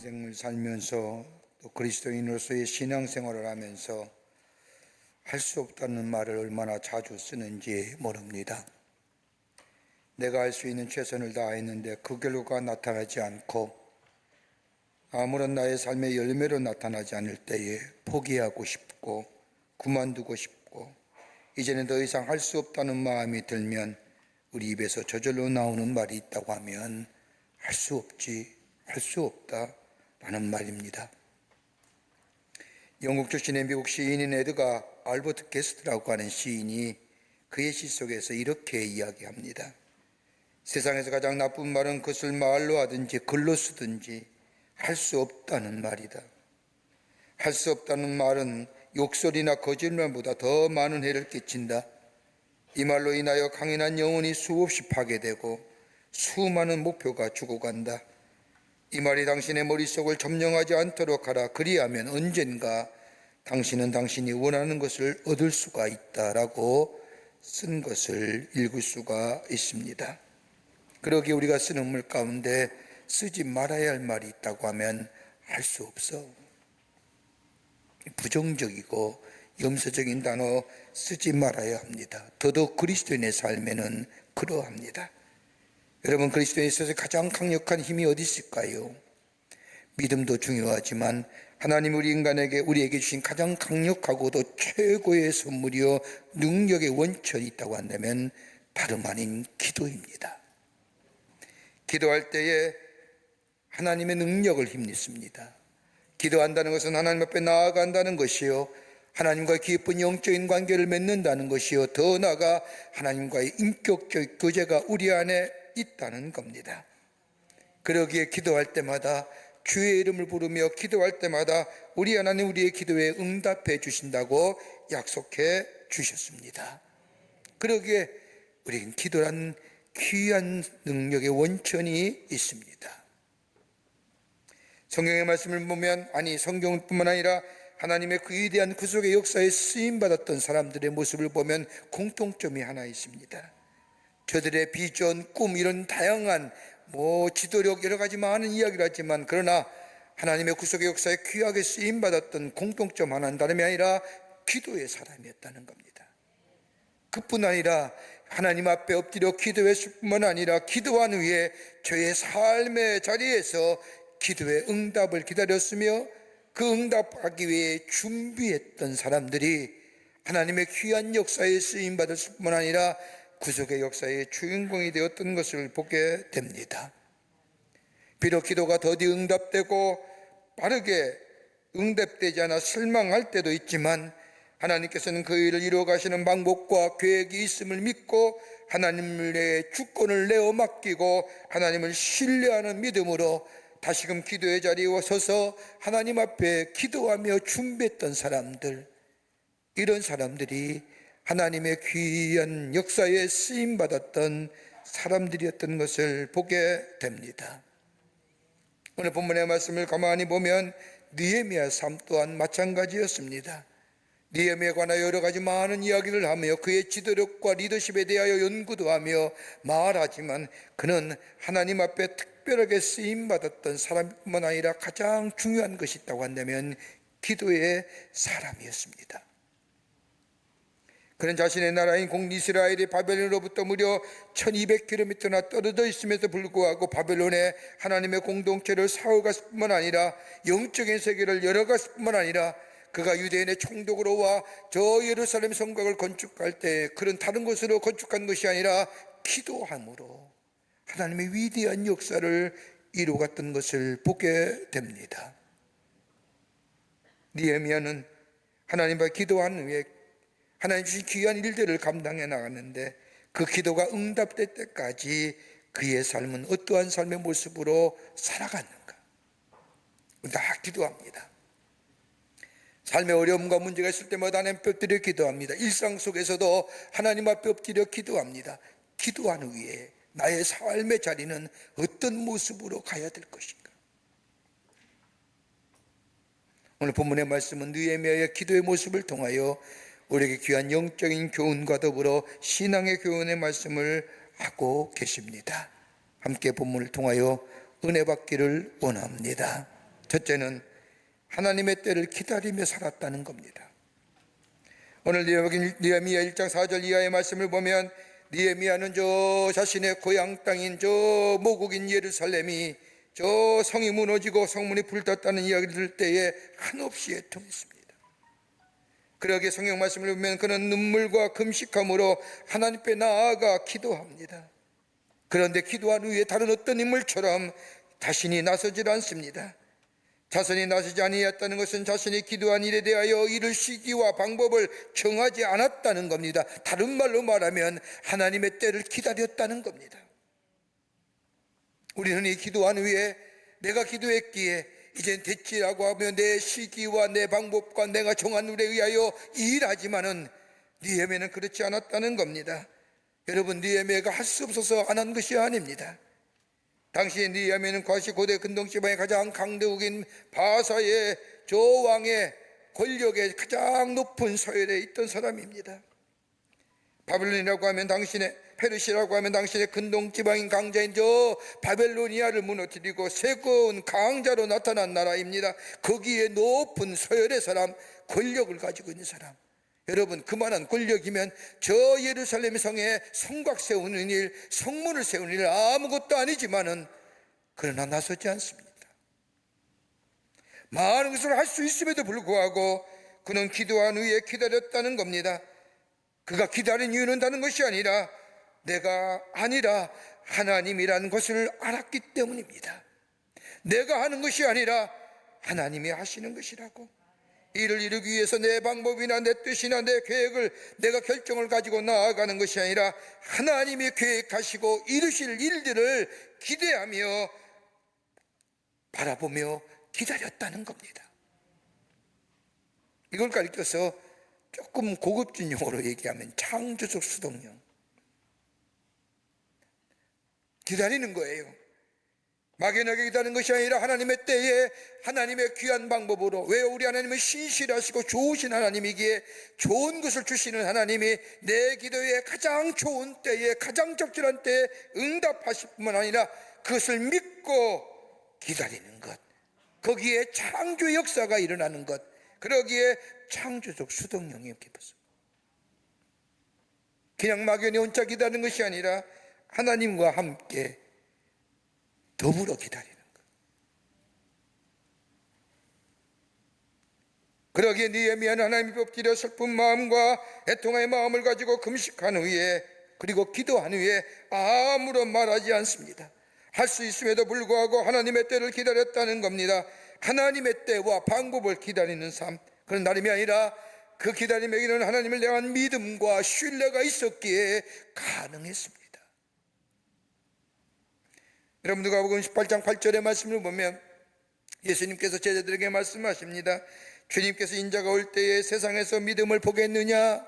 인생을 살면서 또 그리스도인으로서의 신앙생활을 하면서 할 수 없다는 말을 얼마나 자주 쓰는지 모릅니다. 내가 할 수 있는 최선을 다했는데 그 결과가 나타나지 않고 아무런 나의 삶의 열매로 나타나지 않을 때에 포기하고 싶고 그만두고 싶고 이제는 더 이상 할 수 없다는 마음이 들면 우리 입에서 저절로 나오는 말이 있다고 하면 할 수 없지, 할 수 없다 라는 말입니다. 영국 출신의 미국 시인인 에드가 알버트 게스트라고 하는 시인이 그의 시 속에서 이렇게 이야기합니다. 세상에서 가장 나쁜 말은 그것을 말로 하든지 글로 쓰든지 할 수 없다는 말이다. 할 수 없다는 말은 욕설이나 거짓말보다 더 많은 해를 끼친다. 이 말로 인하여 강인한 영혼이 수없이 파괴되고 수많은 목표가 죽어간다. 이 말이 당신의 머릿속을 점령하지 않도록 하라. 그리하면 언젠가 당신은 당신이 원하는 것을 얻을 수가 있다라고 쓴 것을 읽을 수가 있습니다. 그러기에 우리가 쓰는 말 가운데 쓰지 말아야 할 말이 있다고 하면 할 수 없어. 부정적이고 염세적인 단어 쓰지 말아야 합니다. 더더욱 그리스도인의 삶에는 그러합니다. 여러분, 그리스도인에 있어서 가장 강력한 힘이 어디 있을까요? 믿음도 중요하지만 하나님 우리에게 주신 가장 강력하고도 최고의 선물이요 능력의 원천이 있다고 한다면 다름 아닌 기도입니다. 기도할 때에 하나님의 능력을 힘입습니다. 기도한다는 것은 하나님 앞에 나아간다는 것이요 하나님과 깊은 영적인 관계를 맺는다는 것이요 더 나아가 하나님과의 인격적 교제가 우리 안에 있다는 겁니다. 그러기에 기도할 때마다 주의 이름을 부르며 기도할 때마다 우리 하나님 우리의 기도에 응답해 주신다고 약속해 주셨습니다. 그러기에 우리는 기도란 귀한 능력의 원천이 있습니다. 성경의 말씀을 보면 성경뿐만 아니라 하나님의 그 위대한 구속의 역사에 쓰임받았던 사람들의 모습을 보면 공통점이 하나 있습니다. 저들의 비전, 꿈 이런 다양한 지도력 여러 가지 많은 이야기를 하지만 그러나 하나님의 구속의 역사에 귀하게 쓰임받았던 공통점 하나는 다름이 아니라 기도의 사람이었다는 겁니다. 그뿐 아니라 하나님 앞에 엎드려 기도했을 뿐만 아니라 기도한 후에 저의 삶의 자리에서 기도의 응답을 기다렸으며 그 응답하기 위해 준비했던 사람들이 하나님의 귀한 역사에 쓰임받았을 뿐만 아니라 구속의 역사의 주인공이 되었던 것을 보게 됩니다. 비록 기도가 더디 응답되고 빠르게 응답되지 않아 실망할 때도 있지만 하나님께서는 그 일을 이루어 가시는 방법과 계획이 있음을 믿고 하나님의 주권을 내어 맡기고 하나님을 신뢰하는 믿음으로 다시금 기도의 자리에 서서 하나님 앞에 기도하며 준비했던 사람들, 이런 사람들이 하나님의 귀한 역사에 쓰임받았던 사람들이었던 것을 보게 됩니다. 오늘 본문의 말씀을 가만히 보면 느헤미야 삶 또한 마찬가지였습니다. 느헤미야에 관하여 여러 가지 많은 이야기를 하며 그의 지도력과 리더십에 대하여 연구도 하며 말하지만 그는 하나님 앞에 특별하게 쓰임받았던 사람뿐만 아니라 가장 중요한 것이 있다고 한다면 기도의 사람이었습니다. 그는 자신의 나라인 이스라엘이 바벨론으로부터 무려 1200km나 떨어져 있음에도 불구하고 바벨론에 하나님의 공동체를 세워갔을 뿐만 아니라 영적인 세계를 열어갔을 뿐만 아니라 그가 유대인의 총독으로 와 저 예루살렘 성곽을 건축할 때 그런 다른 곳으로 건축한 것이 아니라 기도함으로 하나님의 위대한 역사를 이루어갔던 것을 보게 됩니다. 느헤미야는 하나님 앞에 기도한 후에 하나님 주신 귀한 일들을 감당해 나갔는데 그 기도가 응답될 때까지 그의 삶은 어떠한 삶의 모습으로 살아갔는가? 다 기도합니다. 삶의 어려움과 문제가 있을 때마다 하나님 앞에 엎드려 기도합니다. 일상 속에서도 하나님 앞에 엎드려 기도합니다. 기도한 후에 나의 삶의 자리는 어떤 모습으로 가야 될 것인가? 오늘 본문의 말씀은 느헤미야의 기도의 모습을 통하여 우리에게 귀한 영적인 교훈과 더불어 신앙의 교훈의 말씀을 하고 계십니다. 함께 본문을 통하여 은혜 받기를 원합니다. 첫째는 하나님의 때를 기다리며 살았다는 겁니다. 오늘 느헤미야 1장 4절 이하의 말씀을 보면 느헤미야는 저 자신의 고향 땅인 저 모국인 예루살렘이 저 성이 무너지고 성문이 불탔다는 이야기를 들을 때에 한없이 애통했습니다. 그러기에 성경 말씀을 보면 그는 눈물과 금식함으로 하나님 앞에 나아가 기도합니다. 그런데 기도한 후에 다른 어떤 인물처럼 자신이 나서질 않습니다. 자신이 나서지 아니했다는 것은 자신이 기도한 일에 대하여 이를 시기와 방법을 정하지 않았다는 겁니다. 다른 말로 말하면 하나님의 때를 기다렸다는 겁니다. 우리는 이 기도한 후에 내가 기도했기에 이젠 됐지라고 하며 내 시기와 내 방법과 내가 정한 일에 의하여 일하지만은 느헤미야는 그렇지 않았다는 겁니다. 여러분, 느헤미야가 할 수 없어서 안 한 것이 아닙니다. 당시 느헤미야는 과시 고대 근동지방의 가장 강대국인 바사의 저 왕의 권력의 가장 높은 서열에 있던 사람입니다. 바벨론이라고 하면 당신의 페르시라고 하면 당신의 근동지방인 강자인 저 바벨로니아를 무너뜨리고 새로운 강자로 나타난 나라입니다. 거기에 높은 서열의 사람, 권력을 가지고 있는 사람. 여러분, 그만한 권력이면 저 예루살렘 성에 성곽 세우는 일, 성문을 세우는 일 아무것도 아니지만은 그러나 나서지 않습니다. 많은 것을 할 수 있음에도 불구하고 그는 기도한 후에 기다렸다는 겁니다. 그가 기다린 이유는 다른 것이 아니라 내가 아니라 하나님이라는 것을 알았기 때문입니다. 내가 하는 것이 아니라 하나님이 하시는 것이라고. 이를 이루기 위해서 내 방법이나 내 뜻이나 내 계획을 내가 결정을 가지고 나아가는 것이 아니라 하나님이 계획하시고 이루실 일들을 기대하며 바라보며 기다렸다는 겁니다. 이걸 가리켜서 조금 고급진 용어로 얘기하면 창조적 수동령, 기다리는 거예요. 막연하게 기다리는 것이 아니라 하나님의 때에 하나님의 귀한 방법으로. 왜? 우리 하나님은 신실하시고 좋으신 하나님이기에 좋은 것을 주시는 하나님이 내 기도에 가장 좋은 때에 가장 적절한 때에 응답하실 뿐만 아니라 그것을 믿고 기다리는 것, 거기에 창조의 역사가 일어나는 것, 그러기에 창조적 수동령이 깊어서 그냥 막연히 혼자 기다리는 것이 아니라 하나님과 함께 더불어 기다리는 것. 그러기에 느헤미야는 하나님의 법기려 슬픈 마음과 애통의 마음을 가지고 금식한 후에 그리고 기도한 후에 아무런 말하지 않습니다. 할 수 있음에도 불구하고 하나님의 때를 기다렸다는 겁니다. 하나님의 때와 방법을 기다리는 삶, 그런 나름이 아니라 그 기다림에게는 하나님을 향한 믿음과 신뢰가 있었기에 가능했습니다. 여러분, 누가복음 18장 8절의 말씀을 보면 예수님께서 제자들에게 말씀하십니다. 주님께서 인자가 올 때에 세상에서 믿음을 보겠느냐?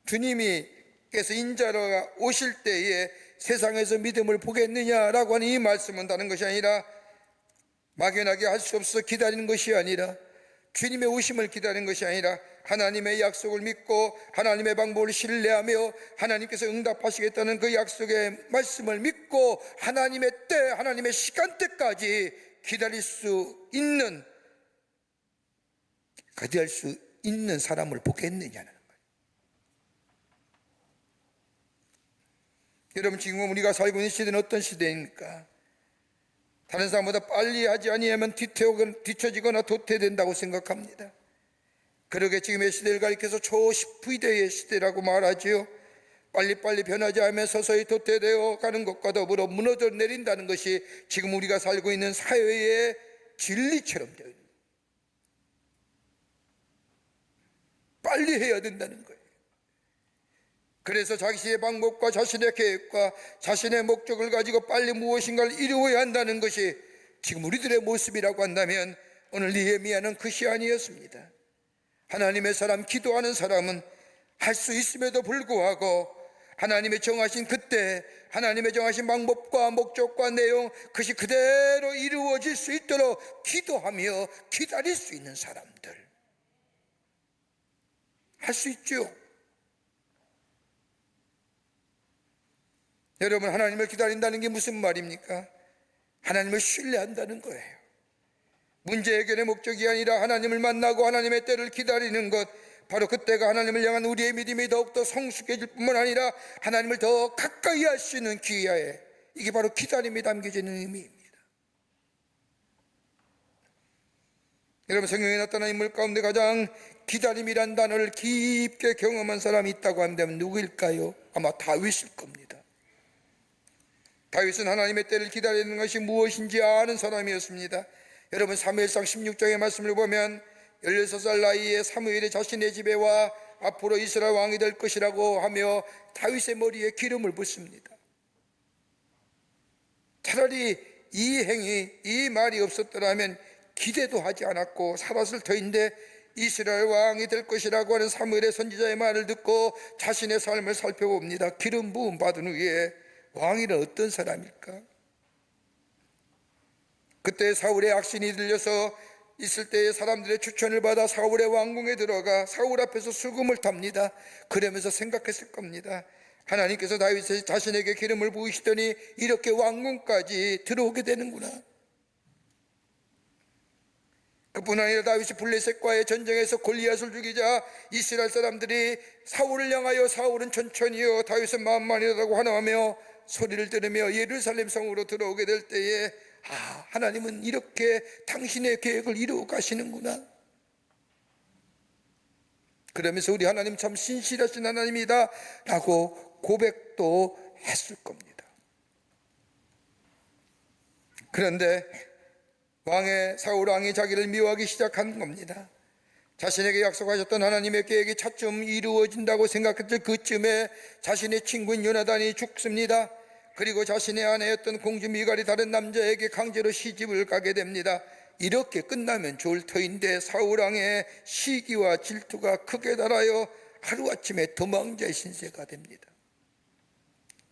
주님께서 인자가 오실 때에 세상에서 믿음을 보겠느냐라고 하는 이 말씀은 다른 것이 아니라 막연하게 할 수 없어 기다리는 것이 아니라 주님의 오심을 기다리는 것이 아니라 하나님의 약속을 믿고 하나님의 방법을 신뢰하며 하나님께서 응답하시겠다는 그 약속의 말씀을 믿고 하나님의 때, 하나님의 시간대까지 기다릴 수 있는 사람을 보겠느냐는 거예요. 여러분, 지금 우리가 살고 있는 시대는 어떤 시대입니까? 다른 사람보다 빨리 하지 아니하면 뒤처지거나 도태된다고 생각합니다. 그러게 지금의 시대를 가리켜서 초시프대의 시대라고 말하지요. 빨리빨리 변하지 않으면 서서히 도태되어 가는 것과 더불어 무너져 내린다는 것이 지금 우리가 살고 있는 사회의 진리처럼 되어 있는 거예요. 빨리 해야 된다는 거예요. 그래서 자신의 방법과 자신의 계획과 자신의 목적을 가지고 빨리 무엇인가를 이루어야 한다는 것이 지금 우리들의 모습이라고 한다면 오늘 느헤미야는 그것이 아니었습니다. 하나님의 사람, 기도하는 사람은 할 수 있음에도 불구하고 하나님의 정하신 그때 하나님의 정하신 방법과 목적과 내용, 그것이 그대로 이루어질 수 있도록 기도하며 기다릴 수 있는 사람들, 할 수 있죠. 여러분, 하나님을 기다린다는 게 무슨 말입니까? 하나님을 신뢰한다는 거예요. 문제 해결의 목적이 아니라 하나님을 만나고 하나님의 때를 기다리는 것, 바로 그때가 하나님을 향한 우리의 믿음이 더욱더 성숙해질 뿐만 아니라 하나님을 더 가까이 할 수 있는 기회에, 이게 바로 기다림에 담겨져 있는 의미입니다. 여러분, 성경에 나타난 인물 가운데 가장 기다림이란 단어를 깊게 경험한 사람이 있다고 한다면 누구일까요? 아마 다윗일 겁니다. 다윗은 하나님의 때를 기다리는 것이 무엇인지 아는 사람이었습니다. 여러분, 사무엘상 16장의 말씀을 보면 16살 나이에 사무엘이 자신의 집에 와 앞으로 이스라엘 왕이 될 것이라고 하며 다윗의 머리에 기름을 붓습니다. 차라리 이 행위, 이 말이 없었더라면 기대도 하지 않았고 살았을 터인데, 이스라엘 왕이 될 것이라고 하는 사무엘의 선지자의 말을 듣고 자신의 삶을 살펴봅니다. 기름 부음 받은 후에 왕이란 어떤 사람일까? 그때 사울의 악신이 들려서 있을 때에 사람들의 추천을 받아 사울의 왕궁에 들어가 사울 앞에서 수금을 탑니다. 그러면서 생각했을 겁니다. 하나님께서 다윗의 자신에게 기름을 부으시더니 이렇게 왕궁까지 들어오게 되는구나. 그뿐 아니라 다윗이 블레셋과의 전쟁에서 골리앗을 죽이자 이스라엘 사람들이 사울을 향하여 사울은 천천히요 다윗은 만만이라고 환호하며 소리를 들으며 예루살렘 성으로 들어오게 될 때에, 하나님은 이렇게 당신의 계획을 이루어 가시는구나. 그러면서 우리 하나님 참 신실하신 하나님이다 라고 고백도 했을 겁니다. 그런데 사울 왕이 자기를 미워하기 시작한 겁니다. 자신에게 약속하셨던 하나님의 계획이 차츰 이루어진다고 생각했을 그쯤에 자신의 친구인 요나단이 죽습니다. 그리고 자신의 아내였던 공주 미갈이 다른 남자에게 강제로 시집을 가게 됩니다. 이렇게 끝나면 좋을 터인데 사울 왕의 시기와 질투가 크게 달하여 하루아침에 도망자의 신세가 됩니다.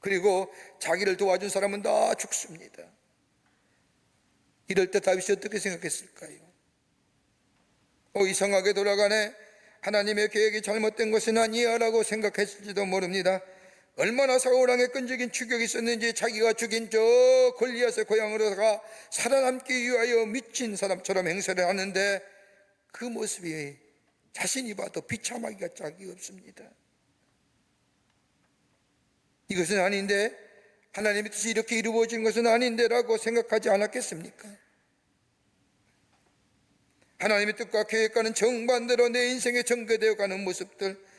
그리고 자기를 도와준 사람은 다 죽습니다. 이럴 때 다윗이 어떻게 생각했을까요? 이상하게 돌아가네, 하나님의 계획이 잘못된 것은 아니야 라고 생각했을지도 모릅니다. 얼마나 사울왕의 끈질긴 추격이 있었는지 자기가 죽인 저 골리앗의 고향으로다가 살아남기 위하여 미친 사람처럼 행세를 하는데, 그 모습이 자신이 봐도 비참하기가 짝이 없습니다. 이것은 아닌데, 하나님의 뜻이 이렇게 이루어진 것은 아닌데 라고 생각하지 않았겠습니까? 하나님의 뜻과 계획과는 정반대로 내 인생에 전개되어 가는 모습들,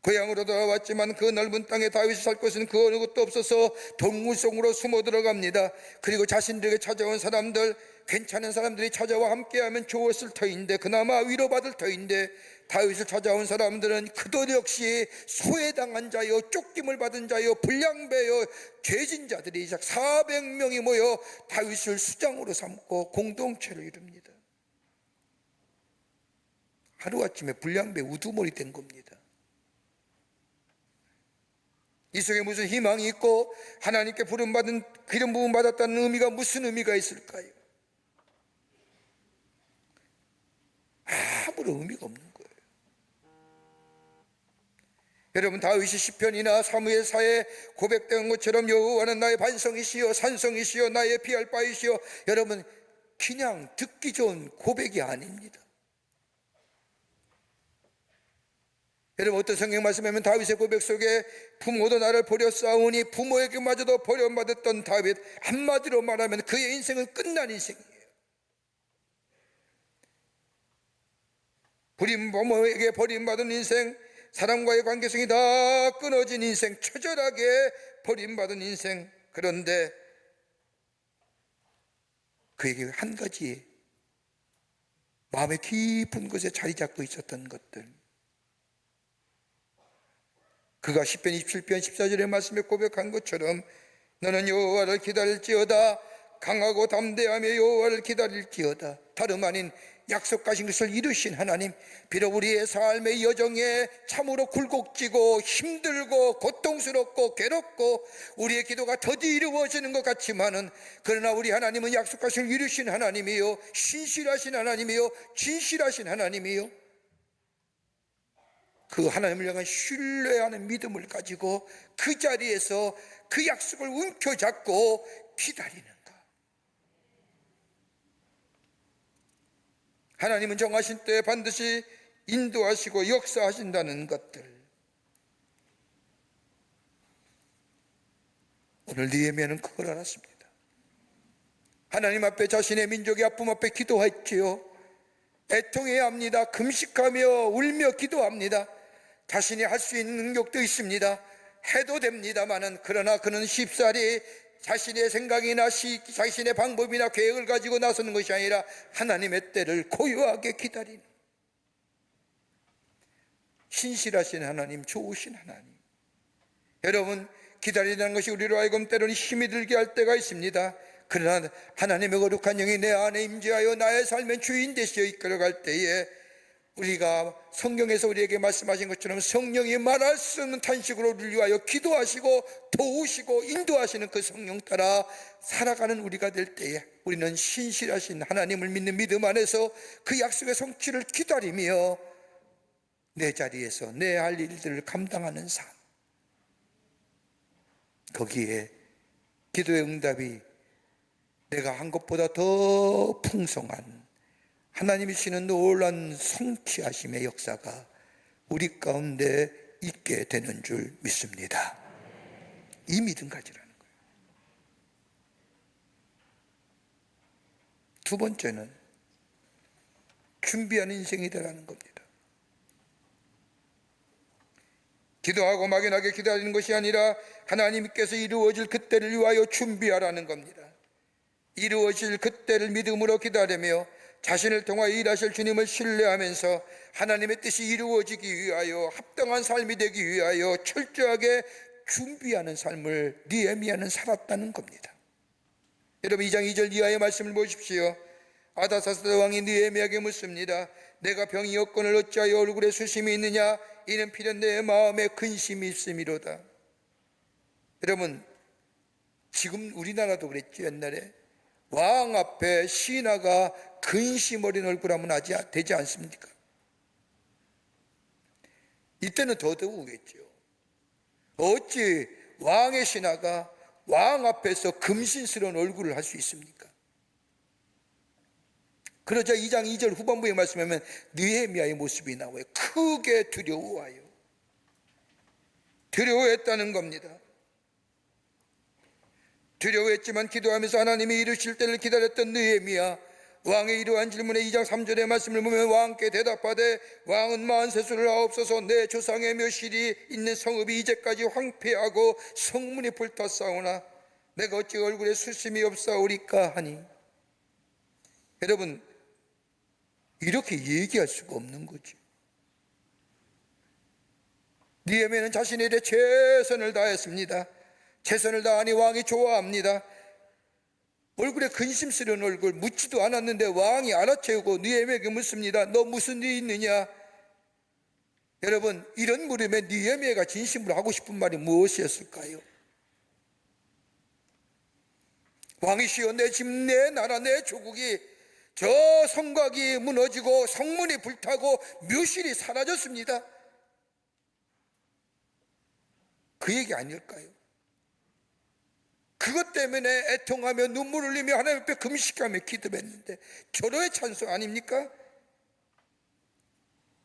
고향으로 돌아왔지만 그 넓은 땅에 다윗이 살 곳은 그 어느 곳도 없어서 동굴 속으로 숨어 들어갑니다. 그리고 자신들에게 찾아온 사람들, 괜찮은 사람들이 찾아와 함께하면 좋았을 터인데, 그나마 위로받을 터인데, 다윗을 찾아온 사람들은 그들 역시 소외당한 자요, 쫓김을 받은 자요, 불량배요, 죄진 자들이 400명이 모여 다윗을 수장으로 삼고 공동체를 이룹니다. 하루아침에 불량배 우두머리 된 겁니다. 이 속에 무슨 희망이 있고 하나님께 부름받은, 기름 부음 받았다는 의미가 무슨 의미가 있을까요? 아무런 의미가 없는 거예요. 여러분, 다윗이 시편이나 사무엘사에 고백된 것처럼 여호와는 나의 반성이시여 산성이시여 나의 피할 바이시여, 여러분, 그냥 듣기 좋은 고백이 아닙니다. 여러분, 어떤 성경 말씀하면 다윗의 고백 속에 부모도 나를 버렸사오니 부모에게마저도 버림받았던 다윗, 한마디로 말하면 그의 인생은 끝난 인생이에요. 부모에게 버림받은 인생, 사람과의 관계성이 다 끊어진 인생, 처절하게 버림받은 인생. 그런데 그에게 한 가지 마음의 깊은 곳에 자리 잡고 있었던 것들, 그가 시편 27편 14절의 말씀에 고백한 것처럼 너는 여호와를 기다릴지어다, 강하고 담대하며 여호와를 기다릴지어다. 다름 아닌 약속하신 것을 이루신 하나님, 비록 우리의 삶의 여정에 참으로 굴곡지고 힘들고 고통스럽고 괴롭고 우리의 기도가 더디 이루어지는 것 같지만은, 그러나 우리 하나님은 약속하신 것을 이루신 하나님이요, 신실하신 하나님이요, 진실하신 하나님이요, 그 하나님을 향한 신뢰하는 믿음을 가지고 그 자리에서 그 약속을 움켜잡고 기다리는가. 하나님은 정하신 때에 반드시 인도하시고 역사하신다는 것들. 오늘 느헤미야는 그걸 알았습니다. 하나님 앞에 자신의 민족의 아픔 앞에 기도했지요. 애통해야 합니다. 금식하며 울며 기도합니다. 자신이 할 수 있는 능력도 있습니다. 해도 됩니다마는, 그러나 그는 쉽사리 자신의 생각이나 자신의 방법이나 계획을 가지고 나서는 것이 아니라 하나님의 때를 고요하게 기다리는, 신실하신 하나님, 좋으신 하나님. 여러분, 기다리는 것이 우리로 하여금 때로는 힘이 들게 할 때가 있습니다. 그러나 하나님의 거룩한 영이 내 안에 임재하여 나의 삶의 주인 되시어 이끌어갈 때에, 우리가 성경에서 우리에게 말씀하신 것처럼 성령이 말할 수 없는 탄식으로 우리를 위하여 기도하시고 도우시고 인도하시는 그 성령 따라 살아가는 우리가 될 때에, 우리는 신실하신 하나님을 믿는 믿음 안에서 그 약속의 성취를 기다리며 내 자리에서 내 할 일들을 감당하는 삶, 거기에 기도의 응답이 내가 한 것보다 더 풍성한 하나님이 주시는 놀라운 성취하심의 역사가 우리 가운데 있게 되는 줄 믿습니다. 이 믿음 가지라는 거예요. 두 번째는 준비하는 인생이다라는 겁니다. 기도하고 막연하게 기다리는 것이 아니라 하나님께서 이루어질 그때를 위하여 준비하라는 겁니다. 이루어질 그때를 믿음으로 기다리며 자신을 통하여 일하실 주님을 신뢰하면서 하나님의 뜻이 이루어지기 위하여 합당한 삶이 되기 위하여 철저하게 준비하는 삶을 느헤미야는 살았다는 겁니다. 여러분, 2장 2절 이하의 말씀을 보십시오. 아닥사스다 왕이 느헤미야에게 묻습니다. 내가 병이 없거늘 어찌하여 얼굴에 수심이 있느냐? 이는 필연 내 마음에 근심이 있음이로다. 여러분, 지금 우리나라도 그랬죠. 옛날에 왕 앞에 신하가 근심 어린 얼굴 하면 되지 않습니까? 이때는 더더욱이겠죠. 어찌 왕의 신하가 왕 앞에서 금신스러운 얼굴을 할 수 있습니까? 그러자 2장 2절 후반부에 말씀하면 느헤미야의 모습이 나와요. 크게 두려워하여, 두려워했다는 겁니다. 두려워했지만 기도하면서 하나님이 이루실 때를 기다렸던 느헤미야, 왕의 이러한 질문에 2장 3절의 말씀을 보면 왕께 대답하되, 왕은 만세수를 하옵소서. 내 조상의 묘실이 있는 성읍이 이제까지 황폐하고 성문이 불탔사오나 내가 어찌 얼굴에 수심이 없사오리까 하니. 여러분, 이렇게 얘기할 수가 없는 거죠. 느헤미야는 자신에 대해 최선을 다했습니다. 최선을 다하니 왕이 좋아합니다. 얼굴에 근심스러운 얼굴, 묻지도 않았는데 왕이 알아채우고 느헤미야에게 묻습니다. 너 무슨 일이 있느냐? 여러분, 이런 물음에 느헤미야가 진심으로 하고 싶은 말이 무엇이었을까요? 왕이시여, 내 집, 내 나라, 내 조국이 저 성곽이 무너지고 성문이 불타고 묘실이 사라졌습니다. 그 얘기 아닐까요? 그것 때문에 애통하며 눈물 흘리며 하나님 앞에 금식하며 기도했는데 절호의 찬송 아닙니까?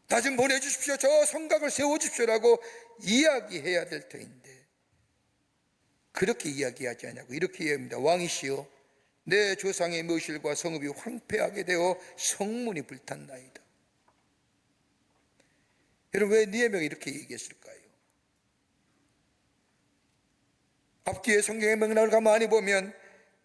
나 좀 보내주십시오. 저 성곽을 세워주십시오라고 이야기해야 될 터인데 그렇게 이야기하지 않냐고 이렇게 이야기합니다. 왕이시여, 내 조상의 묘실과 성읍이 황폐하게 되어 성문이 불탔나이다. 여러분, 왜 느헤미야가 이렇게 얘기했을까요? 앞뒤에 성경의 맥락을 가만히 보면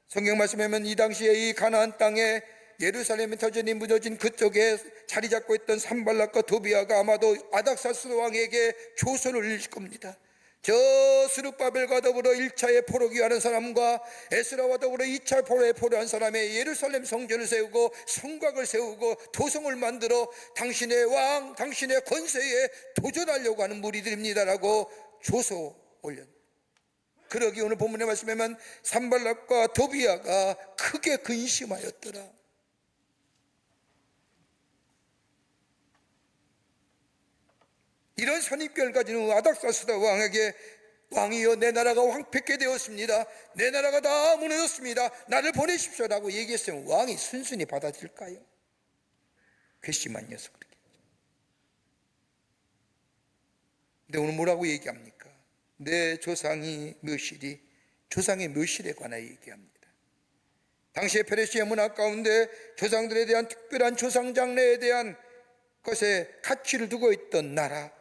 성경 말씀하면 이 당시에 이 가나안 땅에 예루살렘의 터전이 무너진 그쪽에 자리 잡고 있던 산발락과 도비아가 아마도 아닥사스 왕에게 조서를 올릴 겁니다. 저 스룹바벨과 더불어 1차의 포로기 하는 사람과 에스라와 더불어 2차 포로에 포로한 사람의 예루살렘 성전을 세우고 성곽을 세우고 도성을 만들어 당신의 왕, 당신의 권세에 도전하려고 하는 무리들입니다라고 조서 올렸습니다. 그러기 오늘 본문의 말씀에만 산발락과 도비아가 크게 근심하였더라. 이런 선입견을 가진 아닥사스다 왕에게 왕이여, 내 나라가 황폐케 되었습니다. 내 나라가 다 무너졌습니다. 나를 보내십시오라고 얘기했으면 왕이 순순히 받아들일까요? 괘씸한 녀석. 근데 오늘 뭐라고 얘기합니까? 내 조상이 묘실이, 조상의 묘실에 관하여 얘기합니다. 당시의 페르시아 문화 가운데 조상들에 대한 특별한 조상 장례에 대한 것에 가치를 두고 있던 나라,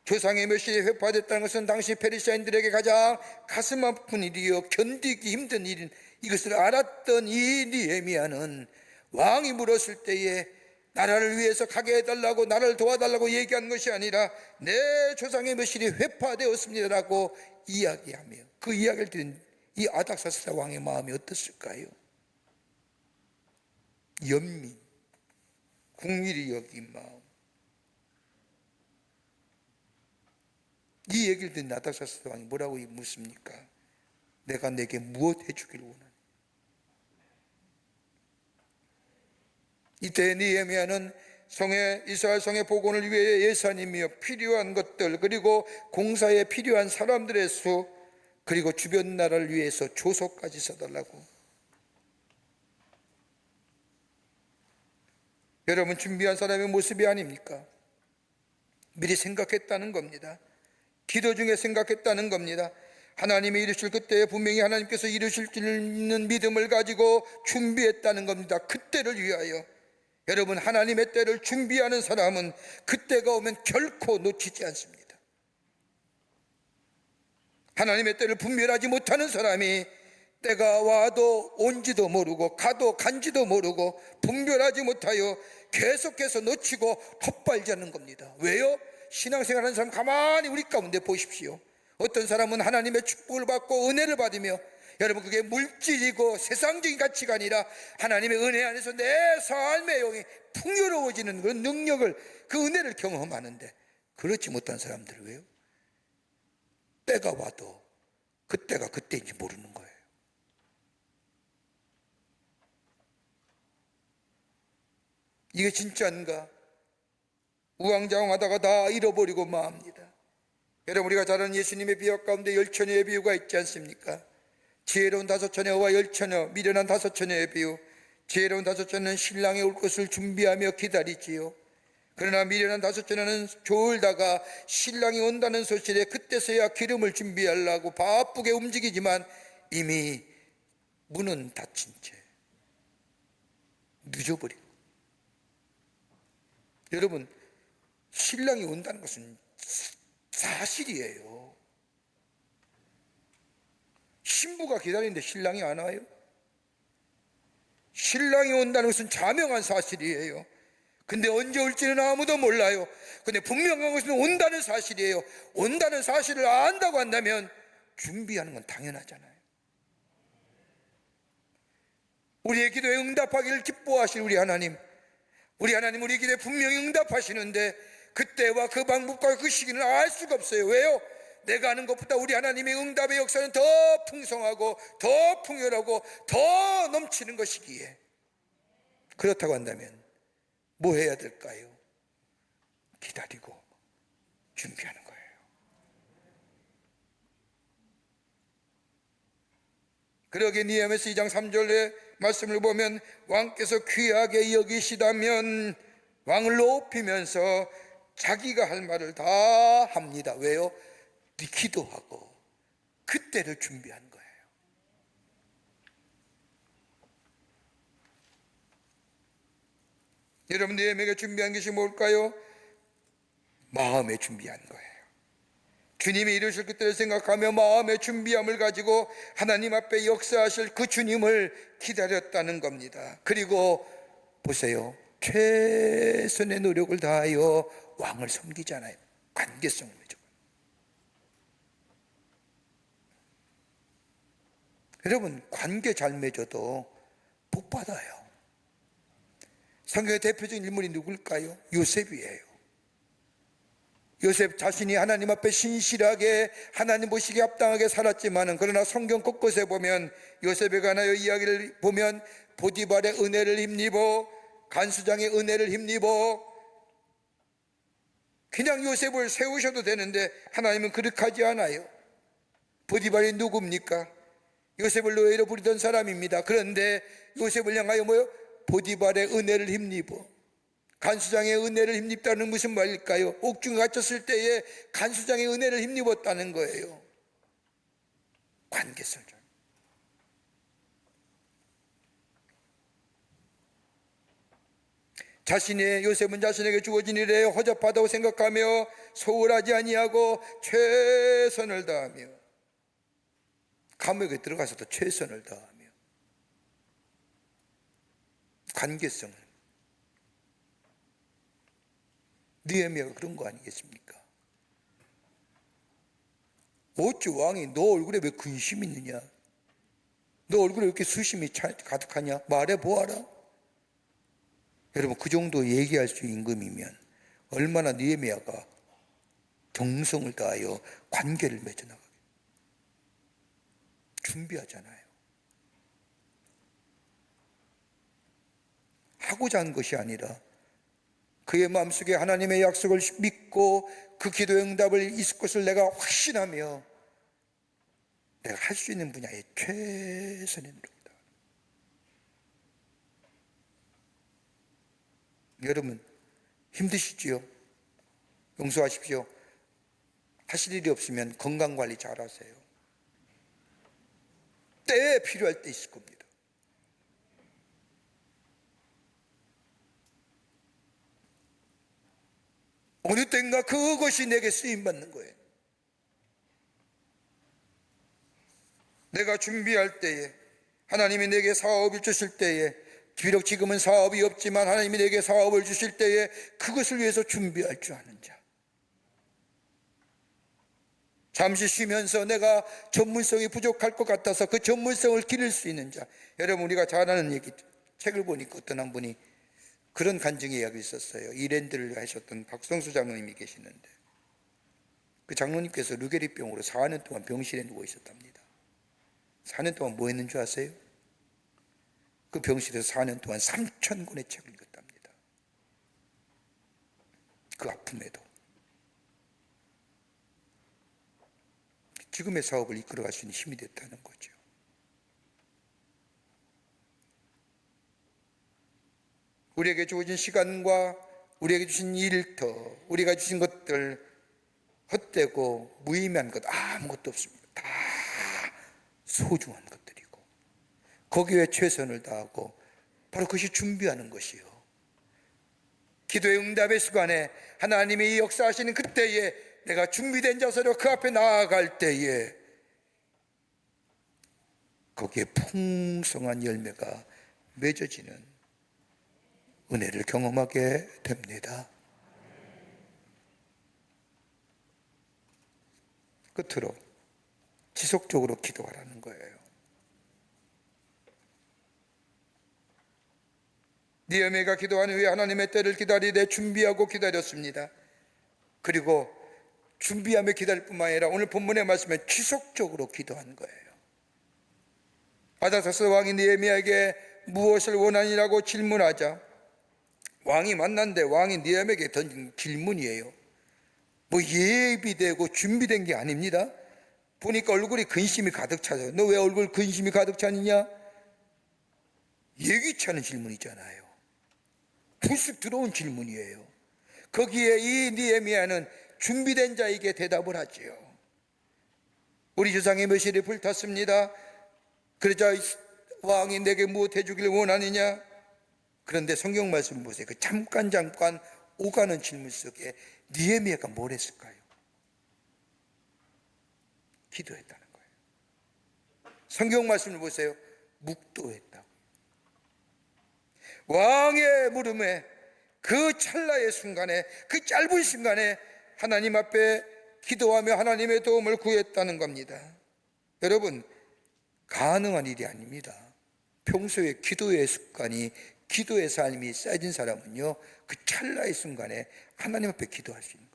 조상의 묘실이 회파됐다는 것은 당시 페르시아인들에게 가장 가슴 아픈 일이요 견디기 힘든 일인, 이것을 알았던 이 느헤미야는 왕이 물었을 때에 나라를 위해서 가게 해달라고, 나라를 도와달라고 얘기한 것이 아니라 내 조상의 묘실이 회파되었습니다라고 이야기하며, 그 이야기를 들은 이 아닥사스다 왕의 마음이 어떻을까요? 연민, 궁일이 여긴 마음. 이 얘기를 듣는 아닥사스다 왕이 뭐라고 묻습니까? 내가 내게 무엇 해주길 원하니? 이때 느헤미야는 이스라엘 성의 복원을 위해 예산이며 필요한 것들, 그리고 공사에 필요한 사람들의 수, 그리고 주변 나라를 위해서 조서까지 써달라고. 여러분, 준비한 사람의 모습이 아닙니까? 미리 생각했다는 겁니다. 기도 중에 생각했다는 겁니다. 하나님이 이루실 그때에 분명히 하나님께서 이루실 줄 있는 믿음을 가지고 준비했다는 겁니다. 그때를 위하여. 여러분, 하나님의 때를 준비하는 사람은 그때가 오면 결코 놓치지 않습니다. 하나님의 때를 분별하지 못하는 사람이 때가 와도 온지도 모르고 가도 간지도 모르고 분별하지 못하여 계속해서 놓치고 헛발자는 겁니다. 왜요? 신앙생활하는 사람 가만히 우리 가운데 보십시오. 어떤 사람은 하나님의 축복을 받고 은혜를 받으며, 여러분, 그게 물질이고 세상적인 가치가 아니라 하나님의 은혜 안에서 내 삶의 영이 풍요로워지는 그런 능력을, 그 은혜를 경험하는데, 그렇지 못한 사람들은 왜요? 때가 와도 그때가 그때인지 모르는 거예요. 이게 진짜인가? 우왕좌왕하다가 다 잃어버리고 맙니다. 여러분, 우리가 잘 아는 예수님의 비유 가운데 열처녀의 비유가 있지 않습니까? 지혜로운 다섯 처녀와 열처녀, 미련한 다섯 처녀의 비유. 지혜로운 다섯 처녀는 신랑이 올 것을 준비하며 기다리지요. 그러나 미련한 다섯 처녀는 졸다가 신랑이 온다는 소식에 그때서야 기름을 준비하려고 바쁘게 움직이지만 이미 문은 닫힌 채 늦어버리고. 여러분, 신랑이 온다는 것은 사실이에요. 신부가 기다리는데 신랑이 안 와요? 신랑이 온다는 것은 자명한 사실이에요. 근데 언제 올지는 아무도 몰라요. 근데 분명한 것은 온다는 사실이에요. 온다는 사실을 안다고 한다면 준비하는 건 당연하잖아요. 우리의 기도에 응답하기를 기뻐하실 우리 하나님, 우리 기도에 분명히 응답하시는데 그때와 그 방법과 그 시기는 알 수가 없어요. 왜요? 내가 아는 것보다 우리 하나님의 응답의 역사는 더 풍성하고 더 풍요하고 더 넘치는 것이기에. 그렇다고 한다면 뭐 해야 될까요? 기다리고 준비하는 거예요. 그러기에 느헤미야서 2장 3절의 말씀을 보면 왕께서 귀하게 여기시다면 왕을 높이면서 자기가 할 말을 다 합니다. 왜요? 기도하고 그때를 준비한 거예요. 여러분, 느헤미야가 준비한 것이 뭘까요? 마음에 준비한 거예요. 주님이 이루실 그때를 생각하며 마음의 준비함을 가지고 하나님 앞에 역사하실 그 주님을 기다렸다는 겁니다. 그리고 보세요, 최선의 노력을 다하여 왕을 섬기잖아요. 관계성을 맺어. 여러분, 관계 잘 맺어도 복 받아요. 성경의 대표적인 인물이 누굴까요? 요셉이에요. 요셉 자신이 하나님 앞에 신실하게 하나님 보시기에 합당하게 살았지만은, 그러나 성경 곳곳에 보면 요셉에 관하여 이야기를 보면 보디발의 은혜를 힘입어, 간수장의 은혜를 힘입어 그냥 요셉을 세우셔도 되는데 하나님은 그렇게 하지 않아요. 보디발이 누굽니까? 요셉을 노예로 부리던 사람입니다. 그런데 요셉을 향하여 뭐요? 보디발의 은혜를 힘입어. 간수장의 은혜를 힘입다는 무슨 말일까요? 옥중에 갇혔을 때에 간수장의 은혜를 힘입었다는 거예요. 관계성을. 요셉은 자신에게 주어진 일에 허접하다고 생각하며 소홀하지 아니하고 최선을 다하며, 감옥에 들어가서도 최선을 다하며 관계성을. 느헤미야가 그런 거 아니겠습니까? 어찌 왕이 너 얼굴에 왜 근심이 있느냐? 너 얼굴에 왜 이렇게 수심이 가득하냐? 말해보아라. 여러분, 그 정도 얘기할 수 임금이면 얼마나 느헤미야가 정성을 다하여 관계를 맺어나가게 준비하잖아요. 하고자 한 것이 아니라 그의 마음속에 하나님의 약속을 믿고 그 기도의 응답을 있을 것을 내가 확신하며 내가 할 수 있는 분야에 최선의 노력이다. 여러분, 힘드시지요? 용서하십시오. 하실 일이 없으면 건강관리 잘하세요. 때에 필요할 때 있을 겁니다. 어느 때인가 그것이 내게 쓰임받는 거예요. 내가 준비할 때에, 하나님이 내게 사업을 주실 때에, 비록 지금은 사업이 없지만 하나님이 내게 사업을 주실 때에 그것을 위해서 준비할 줄 아는 자. 잠시 쉬면서 내가 전문성이 부족할 것 같아서 그 전문성을 기를 수 있는 자. 여러분, 우리가 잘 아는 얘기, 책을 보니까 어떤 한 분이 그런 간증의 이야기 있었어요. 이랜드를 하셨던 박성수 장로님이 계시는데, 그 장로님께서 루게리병으로 4년 동안 병실에 누워 있었답니다. 4년 동안 뭐 했는 줄 아세요? 그 병실에서 4년 동안 3,000권의 책을 읽었답니다. 그 아픔에도. 지금의 사업을 이끌어갈 수 있는 힘이 됐다는 거죠. 우리에게 주어진 시간과 우리에게 주신 일터, 우리가 주신 것들, 헛되고 무의미한 것 아무것도 없습니다. 다 소중한 것들이고 거기에 최선을 다하고 바로 그것이 준비하는 것이요. 기도의 응답의 시간에 하나님이 역사하시는 그때에 내가 준비된 자세로 그 앞에 나아갈 때에 거기에 풍성한 열매가 맺어지는 은혜를 경험하게 됩니다. 끝으로 지속적으로 기도하라는 거예요. 느헤미야가 기도한 후에 하나님의 때를 기다리되 준비하고 기다렸습니다. 그리고 준비하며 기다릴 뿐만 아니라 오늘 본문의 말씀에 지속적으로 기도한 거예요. 아다사스 왕이 느헤미야에게 무엇을 원하니라고 질문하자 왕이 만났는데 왕이 느헤미야에게 던진 질문이에요. 뭐 예비되고 준비된 게 아닙니다. 보니까 얼굴이 근심이 가득 차서 너 왜 얼굴 근심이 가득 차느냐? 예기치 않은 질문이잖아요. 불쑥 들어온 질문이에요. 거기에 이 느헤미야는 준비된 자에게 대답을 하지요. 우리 조상의 묘실이 불탔습니다. 그러자 왕이 내게 무엇 해주길 원하느냐? 그런데 성경 말씀 보세요. 그 잠깐 오가는 질문 속에 느헤미야가 뭘 했을까요? 기도했다는 거예요. 성경 말씀을 보세요. 묵도했다고. 왕의 물음에 그 찰나의 순간에, 그 짧은 순간에 하나님 앞에 기도하며 하나님의 도움을 구했다는 겁니다. 여러분, 가능한 일이 아닙니다. 평소에 기도의 습관이, 기도의 삶이 쌓여진 사람은요, 그 찰나의 순간에 하나님 앞에 기도할 수 있는 거예요.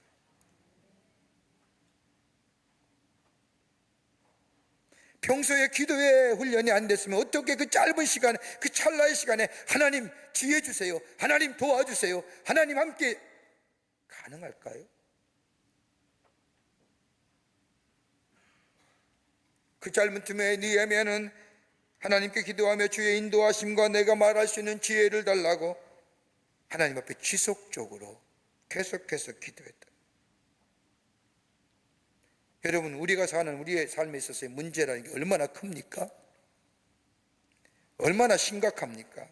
평소에 기도의 훈련이 안 됐으면 어떻게 그 짧은 시간, 그 찰나의 시간에 하나님 지혜 주세요, 하나님 도와주세요, 하나님 함께, 가능할까요? 그 짧은 틈에 느헤미야는 하나님께 기도하며 주의 인도하심과 내가 말할 수 있는 지혜를 달라고 하나님 앞에 지속적으로 계속해서 기도했다. 여러분, 우리가 사는 우리의 삶에 있어서의 문제라는 게 얼마나 큽니까? 얼마나 심각합니까?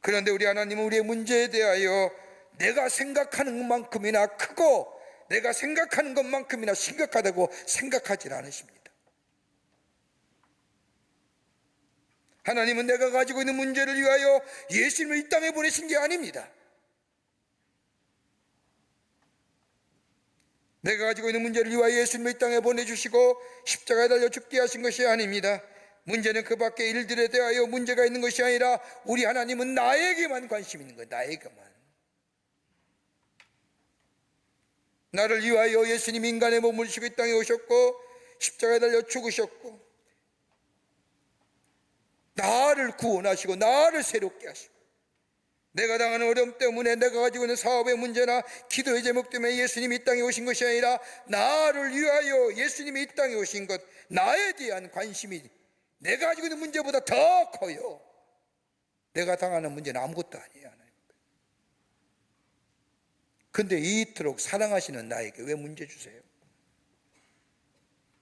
그런데 우리 하나님은 우리의 문제에 대하여 내가 생각하는 것만큼이나 크고 내가 생각하는 것만큼이나 심각하다고 생각하지 않으십니다. 하나님은 내가 가지고 있는 문제를 위하여 예수님을 이 땅에 보내신 게 아닙니다. 내가 가지고 있는 문제를 위하여 예수님을 이 땅에 보내주시고 십자가에 달려 죽게 하신 것이 아닙니다. 문제는 그 밖의 일들에 대하여 문제가 있는 것이 아니라 우리 하나님은 나에게만 관심 있는 거예요. 나에게만. 나를 위하여 예수님이 인간의 몸을 지고 이 땅에 오셨고 십자가에 달려 죽으셨고 나를 구원하시고 나를 새롭게 하시고 내가 당하는 어려움 때문에 내가 가지고 있는 사업의 문제나 기도의 제목 때문에 예수님이 이 땅에 오신 것이 아니라 나를 위하여 예수님이 이 땅에 오신 것, 나에 대한 관심이 내가 가지고 있는 문제보다 더 커요. 내가 당하는 문제는 아무것도 아니에요. 근데 이토록 사랑하시는 나에게 왜 문제 주세요?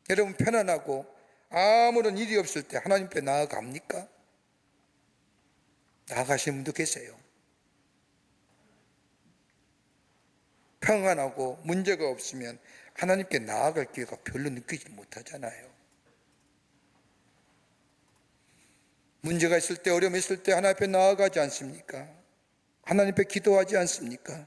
여러분, 편안하고 아무런 일이 없을 때 하나님 앞에 나아갑니까? 나아가시는 분도 계세요. 평안하고 문제가 없으면 하나님께 나아갈 기회가 별로 느끼지 못하잖아요. 문제가 있을 때, 어려움이 있을 때 하나님 앞에 나아가지 않습니까? 하나님 앞에 기도하지 않습니까?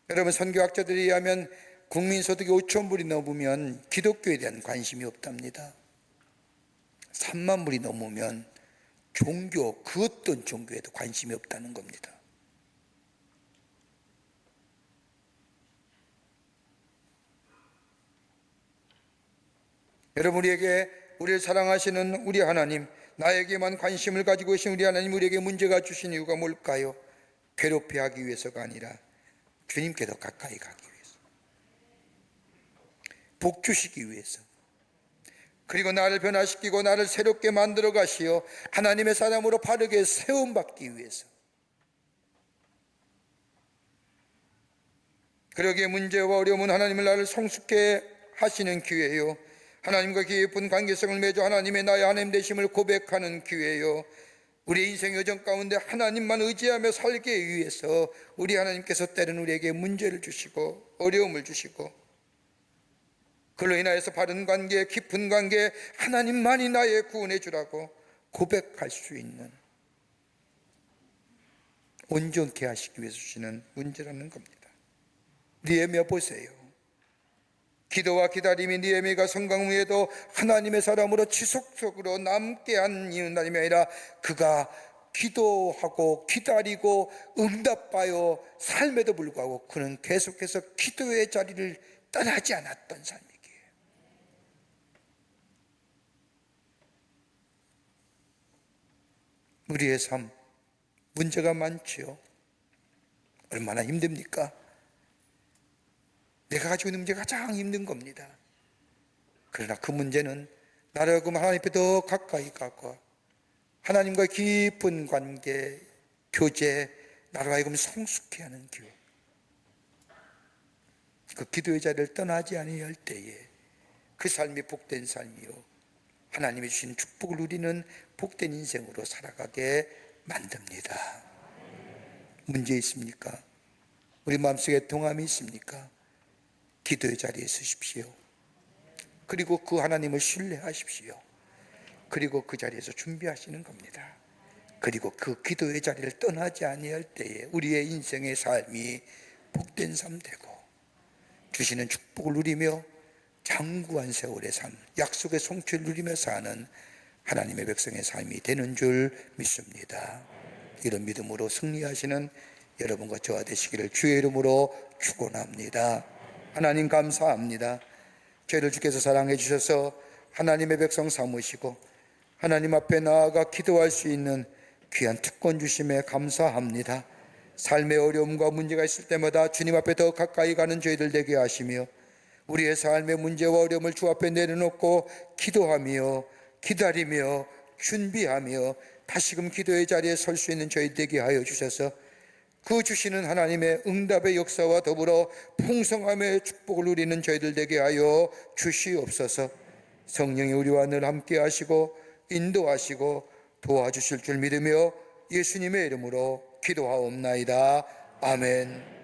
여러분, 선교학자들에 의하면 국민소득이 5천 불이 넘으면 기독교에 대한 관심이 없답니다. 3만 불이 넘으면 종교, 그 어떤 종교에도 관심이 없다는 겁니다. 여러분, 우리를 사랑하시는 우리 하나님, 나에게만 관심을 가지고 계신 우리 하나님, 우리에게 문제가 주신 이유가 뭘까요? 괴롭게 하기 위해서가 아니라 주님께 더 가까이 가기 위해서, 복 주시기 위해서, 그리고 나를 변화시키고 나를 새롭게 만들어 가시어 하나님의 사람으로 바르게 세움받기 위해서. 그러기에 문제와 어려움은 하나님을 나를 성숙해 하시는 기회예요. 하나님과 깊은 관계성을 맺어 하나님의 나의 하나님 되심을 고백하는 기회예요. 우리 인생 여정 가운데 하나님만 의지하며 살기 위해서 우리 하나님께서 때로는 우리에게 문제를 주시고 어려움을 주시고, 그로 인하여서 바른 관계, 깊은 관계, 하나님만이 나의 구원해 주라고 고백할 수 있는, 온전케 하시기 위해서 주시는 문제라는 겁니다. 느헤미야 보세요. 기도와 기다림이 느헤미야가 성강 후에도 하나님의 사람으로 지속적으로 남게 한 이유는 다름이 아니라 그가 기도하고 기다리고 응답하여 삶에도 불구하고 그는 계속해서 기도의 자리를 떠나지 않았던 삶이기에. 우리의 삶, 문제가 많지요. 얼마나 힘듭니까? 내가 가지고 있는 문제가 가장 힘든 겁니다. 그러나 그 문제는 나를 하여금 하나님 앞에 더 가까이 가고 하나님과 깊은 관계, 교제, 나를 하여금 성숙해 하는 기회, 그 기도의 자리를 떠나지 아니할 때에 그 삶이 복된 삶이요, 하나님이 주신 축복을 누리는 복된 인생으로 살아가게 만듭니다. 문제 있습니까? 우리 마음속에 동함이 있습니까? 기도의 자리에 서십시오. 그리고 그 하나님을 신뢰하십시오. 그리고 그 자리에서 준비하시는 겁니다. 그리고 그 기도의 자리를 떠나지 아니할 때에 우리의 인생의 삶이 복된 삶 되고 주시는 축복을 누리며 장구한 세월의 삶, 약속의 성취를 누리며 사는 하나님의 백성의 삶이 되는 줄 믿습니다. 이런 믿음으로 승리하시는 여러분과 저와 되시기를 주의 이름으로 축원합니다. 하나님 감사합니다. 저희를 주께서 사랑해 주셔서 하나님의 백성 삼으시고 하나님 앞에 나아가 기도할 수 있는 귀한 특권 주심에 감사합니다. 삶의 어려움과 문제가 있을 때마다 주님 앞에 더 가까이 가는 저희들 되게 하시며 우리의 삶의 문제와 어려움을 주 앞에 내려놓고 기도하며 기다리며 준비하며 다시금 기도의 자리에 설 수 있는 저희 되게 하여 주셔서 그 주시는 하나님의 응답의 역사와 더불어 풍성함의 축복을 누리는 저희들 되게 하여 주시옵소서. 성령이 우리와 늘 함께 하시고 인도하시고 도와주실 줄 믿으며 예수님의 이름으로 기도하옵나이다. 아멘.